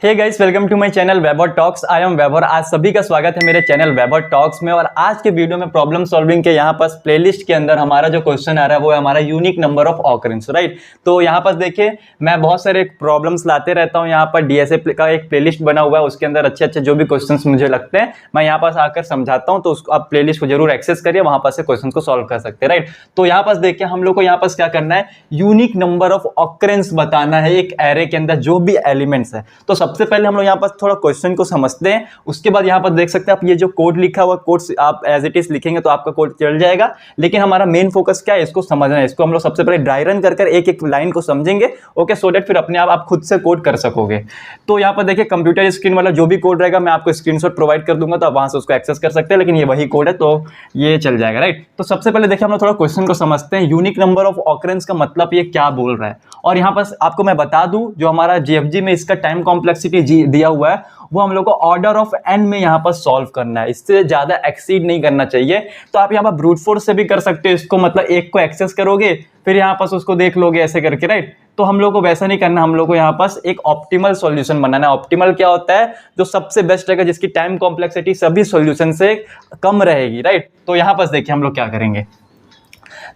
Hey guys, welcome to my channel Vaibhav talks. I am Vaibhav. आज सभी का स्वागत है मेरे चैनल वैभव टॉक्स में। और आज के वीडियो में प्रॉब्लम सॉल्विंग के यहाँ पर प्लेलिस्ट के अंदर हमारा जो क्वेश्चन आ रहा है वो है हमारा unique number of occurrence, right. तो यहाँ पर देखिए, मैं बहुत सारे प्रॉब्लम्स लाते रहता हूँ। यहाँ पर डीएसए का एक प्लेलिस्ट बना हुआ है, उसके अंदर अच्छे अच्छे जो भी क्वेश्चन मुझे लगते हैं मैं यहाँ पास आकर समझाता हूँ। तो उसको आप प्लेलिस्ट को जरूर एक्सेस करिए, वहां पर से क्वेश्चन को सॉल्व कर सकते हैं, राइट। तो यहाँ पास देखिए, हम लोग को यहाँ पास क्या करना है, यूनिक नंबर ऑफ ऑकरेंस बताना है एक एरे के अंदर जो भी एलिमेंट्स है। तो सबसे पहले हम लोग यहाँ पर थोड़ा क्वेश्चन को समझते हैं, उसके बाद यहाँ पर देख सकते हैं आप, ये जो कोड लिखा हुआ कोड आप एज इट इज लिखेंगे तो आपका कोड चल जाएगा। लेकिन हमारा मेन फोकस क्या है, इसको समझना है। इसको हम लोग सबसे पहले ड्राई रन कर एक एक लाइन को समझेंगे, ओके, सो दैट फिर अपने आप खुद से कोड कर सकोगे। तो यहाँ पर देखिए, कंप्यूटर स्क्रीन वाला जो भी कोड रहेगा मैं आपको स्क्रीनशॉट प्रोवाइड कर दूंगा, तो आप वहां से उसको एक्सेस कर सकते हैं। लेकिन ये वही कोड है तो ये चल जाएगा, राइट। तो सबसे पहले देखिए, हम लोग थोड़ा क्वेश्चन को समझते हैं। यूनिक नंबर ऑफ ऑकरेंस का मतलब ये क्या बोल रहा है। और यहाँ पर आपको मैं बता दूं, जो हमारा जीएफजी में इसका टाइम कॉम्प्लेक्सिटी दिया हुआ है वो हम लोग को ऑर्डर ऑफ एन में यहाँ पर सॉल्व करना है, इससे ज्यादा एक्सीड नहीं करना चाहिए। तो आप यहाँ पर ब्रूट फोर्स से भी कर सकते हो इसको, मतलब एक को एक्सेस करोगे फिर यहाँ पर उसको देख लोगे ऐसे करके, राइट। तो हम लोग को वैसा नहीं करना, हम लोग को यहाँ पास एक ऑप्टिमल सॉल्यूशन बनाना है। ऑप्टिमल क्या होता है, जो सबसे बेस्ट रहेगा, जिसकी टाइम कॉम्प्लेक्सिटी सभी सॉल्यूशन से कम रहेगी, राइट। तो यहाँ पास देखिए हम लोग क्या करेंगे।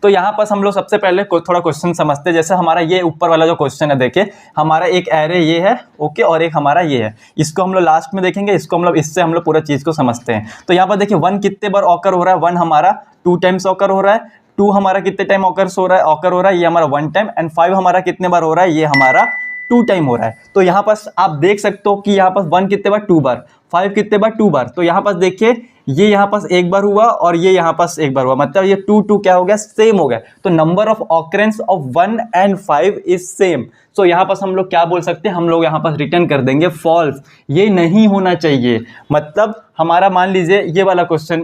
तो यहाँ पर हम लोग सबसे पहले थोड़ा क्वेश्चन समझते हैं। जैसे हमारा ये ऊपर वाला जो क्वेश्चन है, देखिए हमारा एक एरे ये है, ओके, और एक हमारा ये है। इसको हम लोग लास्ट में देखेंगे, इसको हम लोग इससे हम लोग पूरा चीज को समझते हैं। तो यहाँ पर देखिए, 1 कितने बार ऑकर हो रहा है, 1 हमारा 2 टाइम्स ऑकर हो रहा है, 2 हमारा कितने टाइम ऑकर हो रहा है, ये हमारा 1 टाइम, एंड 5 हमारा कितने बार हो रहा है, ये हमारा 2 टाइम हो रहा है। तो यहाँ पर आप देख सकते हो कि यहाँ पर 1 कितने बार 2 बार, 5 कितने बार 2 बार। तो यहाँ पर देखिए, ये यहाँ पास एक बार हुआ और ये यहाँ पास एक बार हुआ, मतलब ये 2 क्या हो गया, सेम हो गया। तो number of occurrence of 1 and 5 is same. So यहाँ पास हम लोग क्या बोल सकते हैं, हम लोग यहाँ पास रिटर्न कर देंगे फॉल्स। ये नहीं होना चाहिए। मतलब हमारा मान लीजिए ये वाला क्वेश्चन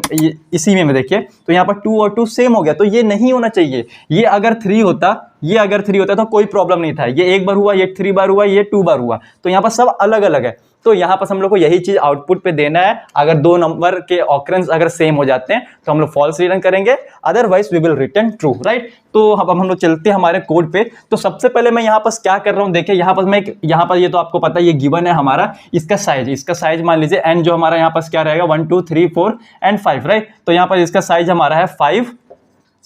इसी में देखिए, तो यहाँ पर 2 और 2 सेम हो गया, तो ये नहीं होना चाहिए। ये अगर 3 होता, ये अगर 3 होता तो कोई प्रॉब्लम नहीं था। ये एक बार हुआ, ये 3 बार हुआ, ये 2 बार हुआ, तो यहाँ पर सब अलग अलग है। तो यहाँ पर हम लोग को यही चीज आउटपुट पे देना है। अगर 2 नंबर के ऑकरेंस अगर सेम हो जाते हैं तो हम लोग फॉल्स रिटर्न करेंगे, otherwise we will return true, right. तो अब हम लोग चलते हैं हमारे कोड पे। तो सबसे पहले मैं यहाँ पर क्या कर रहा हूँ, देखिए यहाँ पर मैं यहाँ पर, ये तो आपको पता है, ये गिवन है हमारा, इसका साइज मान लीजिए एन, जो हमारा यहाँ पर क्या रहेगा 1 2 3 4 एंड 5, राइट। तो यहाँ पर इसका साइज हमारा है 5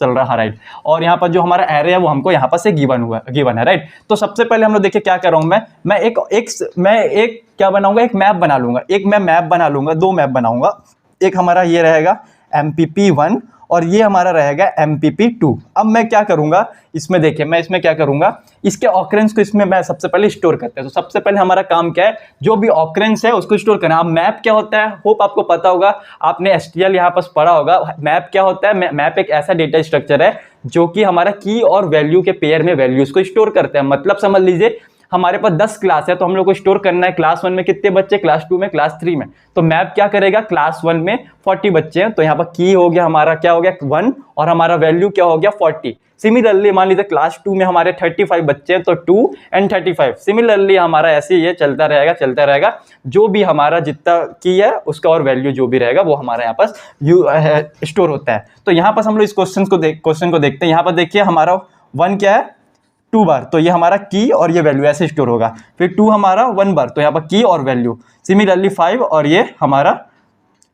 चल रहा है, राइट। और यहाँ पर जो हमारा एरे है वो हमको यहाँ पर से गिवन है, राइट। तो सबसे पहले हम लोग देखिए क्या कर रहा हूँ, मैं एक क्या बनाऊंगा, एक मैप बना लूंगा। एक मैं मैप बना लूंगा, 2 मैप बनाऊंगा। एक हमारा ये रहेगा MPP1 और ये हमारा रहेगा MPP2। अब मैं क्या करूंगा इसमें, देखिए मैं इसमें क्या करूंगा, इसके ऑकरेंस को इसमें मैं सबसे पहले स्टोर करते हैं। तो सबसे पहले हमारा काम क्या है, जो भी ऑकरेंस है उसको स्टोर करना। अब मैप क्या होता है, होप आपको पता होगा, आपने STL यहाँ पर पढ़ा होगा। मैप क्या होता है, मैप एक ऐसा डेटा स्ट्रक्चर है जो कि हमारा की और वैल्यू के पेयर में वैल्यूज को स्टोर करते हैं। मतलब समझ लीजिए हमारे पास 10 क्लास है, तो हम लोग को स्टोर करना है क्लास 1 में कितने बच्चे, क्लास 2 में, क्लास 3 में। तो मैप क्या करेगा, क्लास 1 में 40 बच्चे हैं, तो यहाँ पर की हो गया हमारा क्या हो गया 1 और हमारा वैल्यू क्या हो गया 40। सिमिलरली मान लीजिए क्लास 2 में हमारे 35 बच्चे हैं, तो 2 एंड 35। सिमिलरली हमारा ऐसे ही चलता रहेगा। जो भी हमारा जितना की है उसका और वैल्यू जो भी रहेगा वो हमारा यहाँ पास स्टोर होता है। तो यहाँ पास हम लोग इस क्वेश्चन को देखते हैं। यहाँ पर देखिए हमारा 1 क्या है 2 बार, तो ये हमारा की और ये वैल्यू ऐसे स्टोर होगा। फिर 2 हमारा 1 बार, तो यहाँ पर की और वैल्यू। सिमिलरली 5 और ये हमारा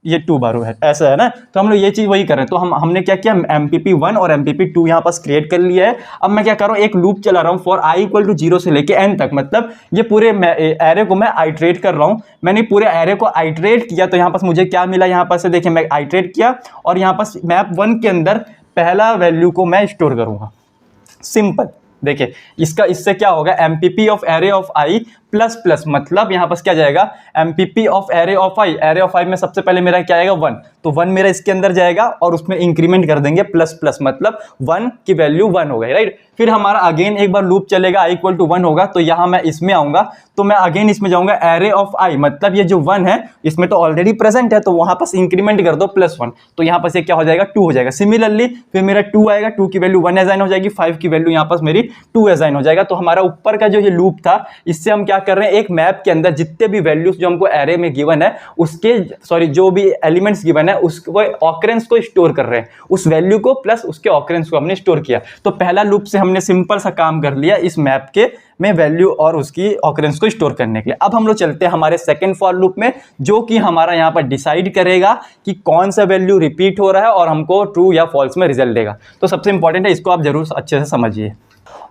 ये 2 बार है, ऐसा है ना। तो हम लोग ये चीज वही कर रहे हैं। तो हमने क्या किया, MPP1 और MPP2 यहाँ पास क्रिएट कर लिया है। अब मैं क्या कर रहा हूँ, एक लूप चला रहा हूँ फॉर i = 0 से लेके n तक। मतलब ये पूरे एरे को मैं आइटरेट कर रहा हूँ। मैंने पूरे एरे को आइटरेट किया, तो यहाँ पास मुझे क्या मिला, यहाँ पास से देखिए मैं आइटरेट किया और यहाँ पास मैप 1 के अंदर पहला वैल्यू को मैं स्टोर करूंगा। सिंपल। देखिए इससे क्या होगा, MPP of array of i plus plus, मतलब यहाँ पास क्या जाएगा, MPP of array of i। Array of i में सबसे पहले मेरा क्या आएगा 1, तो 1 मेरा इसके अंदर जाएगा और उसमें इंक्रीमेंट कर देंगे प्लस प्लस, मतलब 1 की वैल्यू 1 हो गई, राइट। फिर हमारा अगेन एक बार लूप चलेगा, i = 1 होगा, तो यहाँ मैं इसमें आऊंगा, तो मैं अगेन इसमें जाऊंगा एरे ऑफ i, मतलब ये जो 1 है इसमें तो ऑलरेडी प्रेजेंट है, तो वहां पास इंक्रीमेंट कर दो +1, तो यहाँ पास ये क्या हो जाएगा 2 हो जाएगा। सिमिलरली फिर मेरा 2 आएगा, 2 की वैल्यू 1 असाइन हो जाएगी, 5 की वैल्यू यहाँ पास मेरी 2 असाइन हो जाएगा। तो हमारा ऊपर का जो ये लूप था, इससे हम क्या कर रहे हैं, एक मैप के अंदर जितने भी वैल्यूज जो हमको एरे में गिवन है उसके जो भी एलिमेंट्स गिवन है उसको ऑकरेंस को स्टोर कर रहे हैं, उस वैल्यू को प्लस उसके ऑकरेंस को हमने स्टोर किया। तो पहला लूप से हमने सिंपल सा काम कर लिया इस मैप के में वैल्यू और उसकी ऑकरेंस को स्टोर करने के लिए। अब हम लोग चलते हैं हमारे सेकंड फॉर लूप में, जो कि हमारा यहाँ पर डिसाइड करेगा कि कौन सा वैल्यू रिपीट हो रहा है और हमको ट्रू या फॉल्स में रिजल्ट देगा। तो सबसे इंपॉर्टेंट है, इसको आप जरूर अच्छे से समझिए।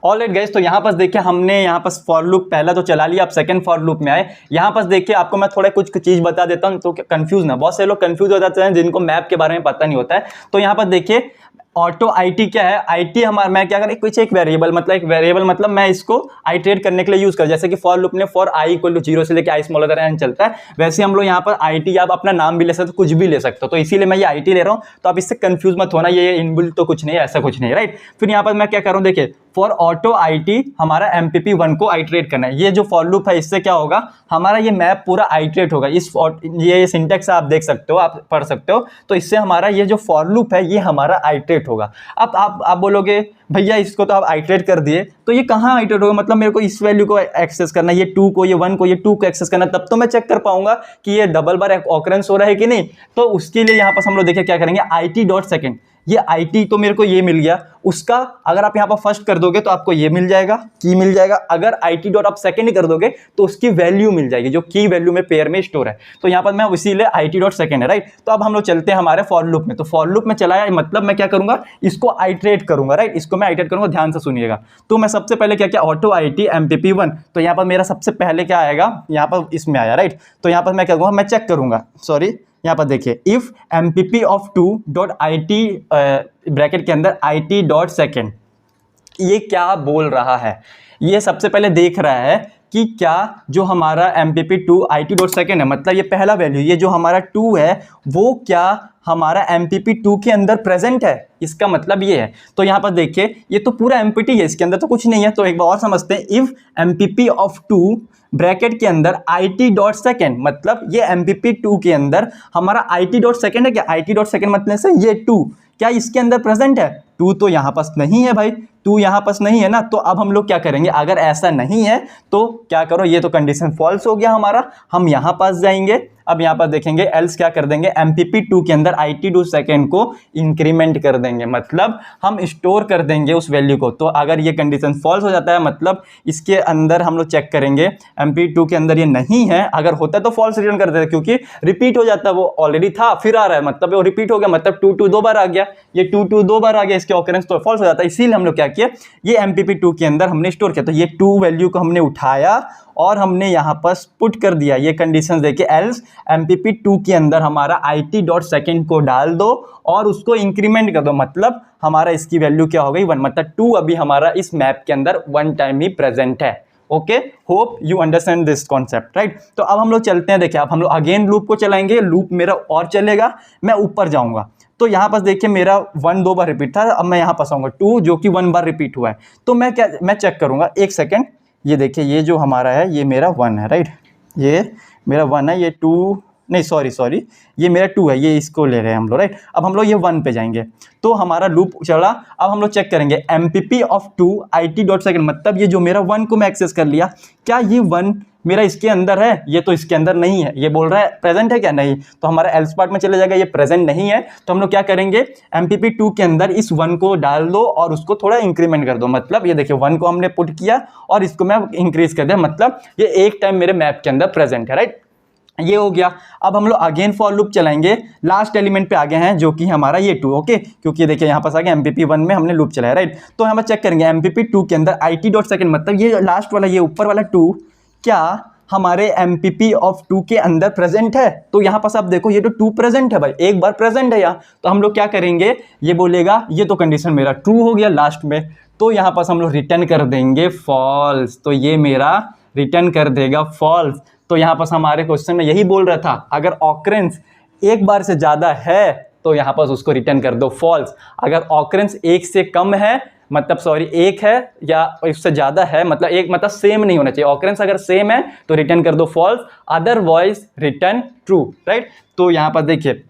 ऑलराइट गाइस, तो यहाँ पर देखिए हमने यहाँ पर फॉर लूप पहला तो चला लिया, अब सेकंड फॉर लूप में आए। यहाँ पर देखिए आपको मैं थोड़ा कुछ चीज बता देता हूँ तो कंफ्यूज ना, बहुत से लोग कंफ्यूज हो जाते हैं जिनको मैप के बारे में पता नहीं होता है। तो यहाँ पर देखिए ऑटो आईटी क्या है, आईटी हमारा मैं क्या करें कुछ एक वेरिएबल मतलब मैं इसको आइटरेट करने के लिए यूज कर, जैसे कि फॉर लूप में फॉर आई इक्वल टू 0 से लेके आई स्मॉलर देन एन चलता है, वैसे हम लोग यहाँ पर आईटी आप अपना नाम भी ले सकते हो, कुछ भी ले सकते हो, तो इसीलिए मैं ये आईटी ले रहा हूँ। तो आप इससे कंफ्यूज मत होना, ये इनबिल्ट तो कुछ नहीं है, ऐसा कुछ नहीं है, राइट। फिर यहाँ पर मैं क्या कर रहा हूँ, देखिए फॉर ऑटो आईटी हमारा MPP1 को आइटरेट करना है। ये जो फॉर लूप है इससे क्या होगा, हमारा ये मैप पूरा आइटरेट होगा। ये सिंटेक्स आप देख सकते हो, आप पढ़ सकते हो, तो इससे हमारा ये जो फॉर लूप है ये हमारा आइटरेट होगा। अब आप बोलोगे भैया इसको तो आप आइटरेट कर दिए, तो ये कहाँ आइटरेट होगा, मतलब मेरे को इस वैल्यू को एक्सेस करना है, ये 2 को, ये 1 को, ये 2 को एक्सेस करना, तब तो मैं चेक कर पाऊंगा कि ये डबल बार ऑकरेंस हो रहा है कि नहीं। तो उसके लिए यहाँ पर हम लोग देखिए क्या करेंगे, IT.second, ये IT तो मेरे को ये मिल गया, उसका अगर आप यहाँ पर फर्स्ट कर दोगे तो आपको ये मिल जाएगा, की मिल जाएगा। अगर IT डॉट आप सेकंड ही कर दोगे तो उसकी वैल्यू मिल जाएगी जो की वैल्यू में पेयर में स्टोर है। तो यहाँ पर मैं इसीलिए IT डॉट सेकंड है, राइट। तो अब हम लोग चलते हैं हमारे फॉर लूप में। तो फॉर लूप में चलाया मतलब मैं क्या करूंगा, इसको आइटरेट करूंगा, राइट, इसको मैं आइटरेट करूंगा, ध्यान से सुनिएगा। तो मैं सबसे पहले क्या ऑटो IT MPP1, तो यहाँ पर मेरा सबसे पहले क्या आएगा, यहाँ पर इसमें आया, राइट। तो यहाँ पर मैं क्या करूँगा, मैं चेक करूंगा, सॉरी यहाँ पर देखिए if MPP of 2 dot IT bracket के अंदर IT.second, ये क्या बोल रहा है, ये सबसे पहले देख रहा है कि क्या जो हमारा MPP2 IT.second है, मतलब ये पहला वैल्यू, ये जो हमारा 2 है वो क्या हमारा MPP2 के अंदर प्रेजेंट है, इसका मतलब ये है। तो यहाँ पर देखिए ये तो पूरा MPT है, इसके अंदर तो कुछ नहीं है। तो एक बार और समझते हैं, इफ MPP ऑफ 2 ब्रैकेट के अंदर IT.second, मतलब ये MPP2 के अंदर हमारा IT.second है क्या, IT.second मतलब से ये 2 क्या इसके अंदर प्रेजेंट है, 2 तो यहाँ पास नहीं है भाई, 2 यहाँ पास नहीं है ना। तो अब हम लोग क्या करेंगे, अगर ऐसा नहीं है तो क्या करो, ये तो कंडीशन फॉल्स हो गया हमारा, हम यहाँ पास जाएंगे। अब यहाँ पर देखेंगे एल्स क्या कर देंगे, MPP2 के अंदर IT.second को इंक्रीमेंट कर देंगे, मतलब हम स्टोर कर देंगे उस वैल्यू को। तो अगर ये कंडीशन फॉल्स हो जाता है मतलब इसके अंदर हम लोग चेक करेंगे MPP2 के अंदर ये नहीं है, अगर होता है तो फॉल्स रिटर्न कर देते, क्योंकि रिपीट हो जाता है, वो ऑलरेडी था फिर आ रहा है, मतलब वो रिपीट हो गया, मतलब 2 2 बार आ गया, ये 2 2 बार आ गया, इसके ऑकरेंस तो फॉल्स हो जाता है। इसीलिए हम लोग क्या किया, ये MPP2 के अंदर हमने स्टोर किया। तो ये 2 वैल्यू को हमने उठाया और हमने यहाँ पर पुट कर दिया, ये कंडीशंस देके एल्स MPP2 के अंदर हमारा IT.second को डाल दो और उसको इंक्रीमेंट कर दो, मतलब हमारा इसकी वैल्यू क्या हो गई 1, मतलब 2 अभी हमारा इस मैप के अंदर 1 टाइम ही प्रेजेंट है। Okay, hope you understand this concept, right. तो अब हम लोग चलते हैं, देखिए अब हम लोग अगेन लूप को चलाएंगे, लूप मेरा और चलेगा, मैं ऊपर जाऊंगा। तो यहाँ पर देखिए मेरा 1 2 बार रिपीट था, अब मैं यहाँ पास आऊंगा 2 जो कि 1 बार रिपीट हुआ है। तो मैं चेक करूंगा, एक सेकेंड, ये देखिए ये जो हमारा है ये मेरा 1 है, राइट, ये मेरा 1 है, ये 2 नहीं सॉरी ये मेरा 2 है, ये इसको ले रहे हैं हम लोग, राइट। अब हम लोग ये 1 पे जाएंगे तो हमारा लूप चला। अब हम लोग चेक करेंगे MPP ऑफ 2 IT.second, मतलब ये जो मेरा 1 को मैं एक्सेस कर लिया, क्या ये 1 मेरा इसके अंदर है, ये तो इसके अंदर नहीं है, ये बोल रहा है प्रेजेंट है क्या, नहीं। तो हमारा एल्स पार्ट में चले जाएगा, ये प्रेजेंट नहीं है। तो हम लोग क्या करेंगे, MPP2 के अंदर इस 1 को डाल दो और उसको थोड़ा इंक्रीमेंट कर दो, मतलब ये देखिए 1 को हमने पुट किया और इसको मैं इंक्रीज कर दिया, मतलब ये एक टाइम मेरे मैप के अंदर प्रेजेंट है, राइट, ये हो गया। अब हम लोग अगेन फॉर लूप चलाएंगे, लास्ट एलिमेंट पे आ गए हैं जो कि हमारा ये 2, ओके, क्योंकि देखिए यहाँ पास आ गया MPP1 में हमने लूप चलाया, राइट। तो हम चेक करेंगे MPP2 के अंदर IT.second, मतलब ये लास्ट वाला, ये ऊपर वाला 2 क्या हमारे MPP ऑफ 2 के अंदर प्रेजेंट है। तो यहाँ पास आप देखो ये तो 2 प्रेजेंट है भाई, एक बार प्रेजेंट है यहाँ। तो हम लोग क्या करेंगे, ये बोलेगा ये तो कंडीशन मेरा ट्रू हो गया लास्ट में, तो यहाँ पास हम लोग रिटर्न कर देंगे फॉल्स, तो ये मेरा रिटर्न कर देगा फॉल्स। तो यहाँ पास हमारे क्वेश्चन में यही बोल रहा था, अगर ऑकरेंस एक बार से ज़्यादा है तो यहाँ पास उसको रिटर्न कर दो फॉल्स, अगर ऑकरेंस एक से कम है मतलब एक है या इससे ज़्यादा है, मतलब एक मतलब सेम नहीं होना चाहिए, ऑकरेंस अगर सेम है तो रिटर्न कर दो false, otherwise return true, right. तो यहाँ पर देखिए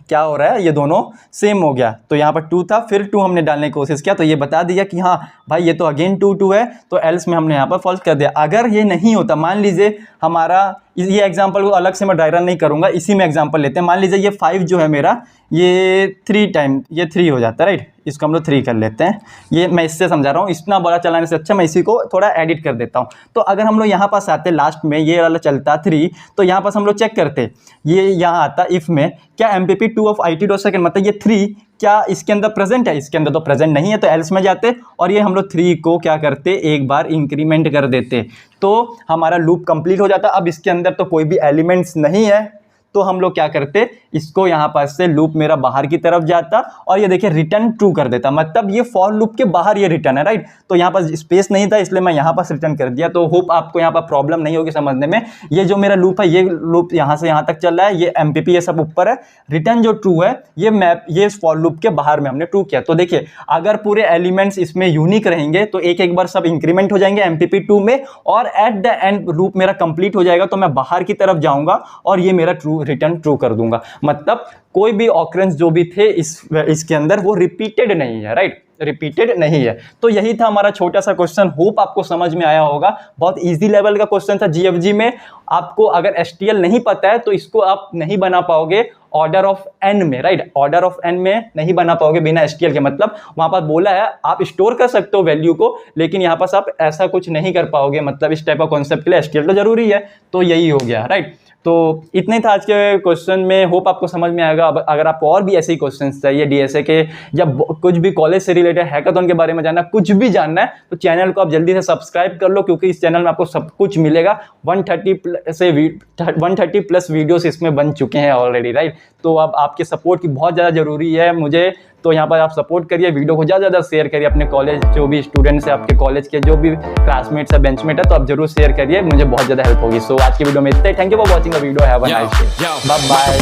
क्या हो रहा है, ये दोनों सेम हो गया। तो यहाँ पर 2 था, फिर 2 हमने डालने की कोशिश किया तो ये बता दिया कि हाँ भाई ये तो अगेन 2 है, तो एल्स में हमने यहाँ पर फॉल्स कर दिया। अगर ये नहीं होता, मान लीजिए हमारा ये एग्जांपल को अलग से मैं ड्राई रन नहीं करूँगा, इसी में एग्जांपल लेते हैं। मान लीजिए ये 5 जो है मेरा, ये 3 टाइम ये 3 हो जाता है, राइट। इसको हम लोग 3 कर लेते हैं। ये मैं इससे समझा रहा हूँ, इतना बड़ा चलाने से अच्छा मैं इसी को थोड़ा एडिट कर देता हूँ। तो अगर हम लोग यहाँ पास आते लास्ट में, ये वाला चलता 3, तो यहाँ पास हम लोग चेक करते, ये यहाँ आता इफ़ में, क्या MPP 2 ऑफ IT.2 मतलब ये 3 क्या इसके अंदर प्रेजेंट है, इसके अंदर तो प्रेजेंट नहीं है, तो एल्स में जाते और ये हम लोग 3 को क्या करते, एक बार इंक्रीमेंट कर देते, तो हमारा लूप कंप्लीट हो जाता। अब इसके अंदर तो कोई भी एलिमेंट्स नहीं है, तो हम लोग क्या करते, इसको यहाँ पास से लूप मेरा बाहर की तरफ जाता और ये देखिए रिटर्न ट्रू कर देता, मतलब ये फॉर लूप के बाहर ये रिटर्न है, राइट। तो यहाँ पास स्पेस नहीं था इसलिए मैं यहाँ पास रिटर्न कर दिया। तो होप आपको यहाँ पर प्रॉब्लम नहीं होगी समझने में। ये जो मेरा लूप है, ये लूप यहाँ से यहाँ तक चल रहा है, ये MPP ये सब ऊपर है, रिटर्न जो ट्रू है ये मैप ये फॉर लूप के बाहर में हमने ट्रू किया। तो देखिए अगर पूरे एलिमेंट्स इसमें यूनिक रहेंगे तो एक बार सब इंक्रीमेंट हो जाएंगे MPP 2 में, और एट द एंड लूप मेरा कंप्लीट हो जाएगा, तो मैं बाहर की तरफ जाऊंगा और ये मेरा ट्रू रिटर्न ट्रू कर दूंगा। मतलब कोई भी ऑकरेंस जो भी थे इसके अंदर वो रिपीटेड नहीं है, राइट, रिपीटेड नहीं है। तो यही था हमारा छोटा सा क्वेश्चन, होप आपको समझ में आया होगा। बहुत इजी लेवल का क्वेश्चन था। GFG में आपको अगर STL नहीं पता है तो इसको आप नहीं बना पाओगे ऑर्डर ऑफ n में, राइट, ऑर्डर ऑफ n में नहीं बना पाओगे बिना STL के। मतलब वहां पर बोला है आप स्टोर कर सकते हो वैल्यू को, लेकिन यहाँ पास आप ऐसा कुछ नहीं कर पाओगे। मतलब इस टाइप का कॉन्सेप्ट के लिए STL तो जरूरी है। तो यही हो गया, राइट। तो इतना ही था आज के क्वेश्चन में, होप आपको समझ में आएगा। अगर आपको और भी ऐसे ही क्वेश्चंस चाहिए DSA के, या कुछ भी कॉलेज से रिलेटेड, हैकाथॉन के बारे में जानना, कुछ भी जानना है, तो चैनल को आप जल्दी से सब्सक्राइब कर लो, क्योंकि इस चैनल में आपको सब कुछ मिलेगा। 130 प्लस वीडियोस इसमें बन चुके हैं ऑलरेडी, राइट। तो अब आपके सपोर्ट की बहुत ज़्यादा ज़रूरी है मुझे, तो यहाँ पर आप सपोर्ट करिए, वीडियो को ज़्यादा ज़्यादा शेयर करिए अपने कॉलेज, जो भी स्टूडेंट्स है आपके कॉलेज के, जो भी क्लासमेट्स है, बेंचमेट है, तो आप जरूर शेयर करिए, मुझे बहुत ज़्यादा हेल्प होगी। सो आज की वीडियो में इतना ही। Thank you for watching the video, have a nice day, bye bye.